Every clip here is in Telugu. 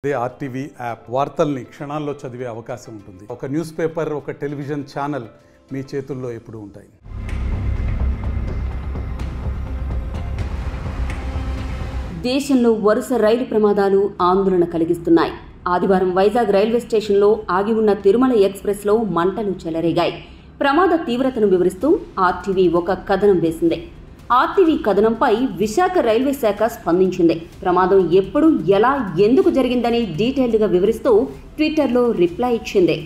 అదే ఆర్టీవీ యాప్ వార్తల్ని క్షణాల్లో చదివే అవకాశం ఉంటుంది. ఒక న్యూస్ పేపర్, ఒక టెలివిజన్ ఛానల్ మీ చేతుల్లో ఎప్పుడూ ఉంటాయి. దేశంలో వరుస రైలు ప్రమాదాలు ఆందోళన కలిగిస్తున్నాయి. ఆదివారం వైజాగ్ రైల్వే స్టేషన్లో ఆగి ఉన్న తిరుమల ఎక్స్ప్రెస్లో మంటలు చెలరేగాయి. ప్రమాద తీవ్రతను వివరిస్తూ ఆర్టీవీ ఒక కథనం వేసింది. ఆర్టీవీ కథనంపై విశాఖ రైల్వే శాఖ స్పందించింది. ప్రమాదం ఎప్పుడు, ఎలా, ఎందుకు జరిగిందని డీటెయిల్డ్గా వివరిస్తూ ట్విట్టర్లో రిప్లై ఇచ్చింది.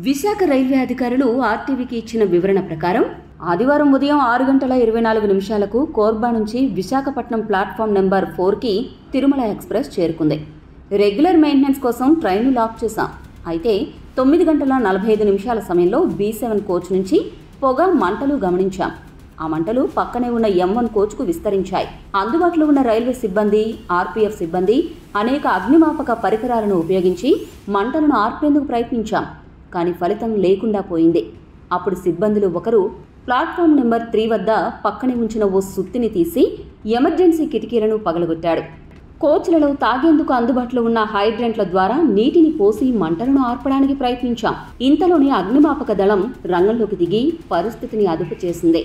విశాఖ రైల్వే అధికారులు ఆర్టీవీకి ఇచ్చిన వివరణ ప్రకారం ఆదివారం ఉదయం 6:24 కోర్బా నుంచి విశాఖపట్నం ప్లాట్ఫామ్ నెంబర్ 4కి తిరుమల ఎక్స్ప్రెస్ చేరుకుంది. రెగ్యులర్ మెయింటెనెన్స్ కోసం ట్రైన్ను లాక్ చేశాం. అయితే 9:45 సమయంలో B7 కోచ్ నుంచి పొగ, మంటలు గమనించాం. ఆ మంటలు పక్కనే ఉన్న M1 కోచ్కు విస్తరించాయి. అందుబాటులో ఉన్న రైల్వే సిబ్బంది, ఆర్పీఎఫ్ సిబ్బంది అనేక అగ్నిమాపక పరికరాలను ఉపయోగించి మంటలను ఆర్పేందుకు ప్రయత్నించాం. కానీ ఫలితం లేకుండా పోయింది. అప్పుడు సిబ్బందిలో ఒకరు ప్లాట్ఫామ్ నెంబర్ 3 వద్ద పక్కనే ఉంచిన ఓ సుత్తిని తీసి ఎమర్జెన్సీ కిటికీలను పగలగొట్టాడు. కోచ్లలో తాగేందుకు అందుబాటులో ఉన్న హైడ్రెంట్ల ద్వారా నీటిని పోసి మంటలను ఆర్పడానికి ప్రయత్నించాం. ఇంతలోనే అగ్నిమాపక దళం రంగంలోకి దిగి పరిస్థితిని అదుపు చేసింది.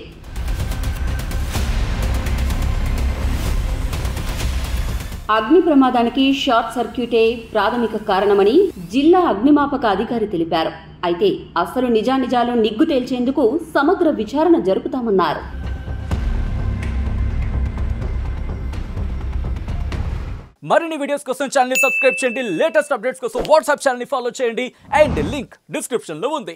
అగ్ని ప్రమాదానికి షార్ట్ సర్క్యూటే ప్రాథమిక కారణమని జిల్లా అగ్నిమాపక అధికారి తెలిపారు. అయితే అసలు నిజానిజాలు నిగ్గు తేల్చేందుకు సమగ్ర విచారణ జరుపుతామన్నారు. మరిన్ని వీడియోస్ కోసం ఛానల్ ని సబ్స్క్రైబ్ చేయండి. లేటెస్ట్ అప్డేట్స్ కోసం వాట్సాప్ ఛానల్ ని ఫాలో చేయండి. అండ్ లింక్ డిస్క్రిప్షన్ లో ఉంది.